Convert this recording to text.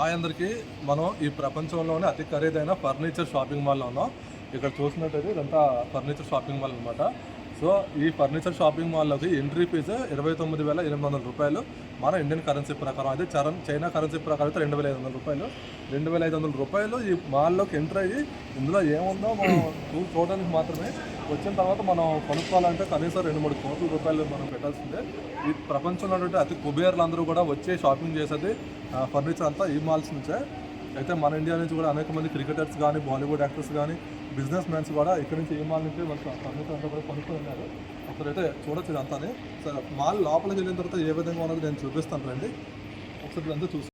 Hi అందరికీ. మనం ఈ ప్రపంచంలోనే అతి ఖరీదైన ఫర్నిచర్ షాపింగ్ మాల్లో ఉన్నాం. ఇక్కడ చూసినట్టయితే ఇదంతా ఫర్నిచర్ షాపింగ్ మాల్ అనమాట. సో ఈ ఫర్నిచర్ షాపింగ్ మాల్లోకి ఎంట్రీ ఫీజు 29,800 రూపాయలు. మన ఇండియన్ కరెన్సీ ప్రకారం అయితే చైనా కరెన్సీ ప్రకారం అయితే 2,500 రూపాయలు. 2,500 రూపాయలు ఈ మాల్లోకి ఎంటర్ అయ్యి ఇందులో ఏముందో మనం చూడడానికి మాత్రమే. వచ్చిన తర్వాత మనం కొనుక్కోవాలంటే కనీసం 2-3 కోట్ల రూపాయలు మనం పెట్టాల్సిందే. ఈ ప్రపంచంలో ఉన్నటువంటి అతి కుబేర్లు అందరూ కూడా వచ్చి షాపింగ్ చేసేది ఫర్నిచర్ అంతా ఈ మాల్స్ నుంచే. అయితే మన ఇండియా నుంచి కూడా అనేక మంది క్రికెటర్స్ కానీ, బాలీవుడ్ యాక్టర్స్ కానీ, బిజినెస్ మ్యాన్స్ కూడా ఇక్కడ నుంచి ఈ మాల్ నుంచి మనకు ఫర్నిచర్ అంతా కూడా కొనుక్కొని ఉన్నారు. ఒకసారి చూడొచ్చు ఇదంతా. సరే, మాల్ లోపలికి వెళ్ళిన తర్వాత ఏ విధంగా ఉన్నది నేను చూపిస్తాను రండి. ఒకసారి అంతా చూసి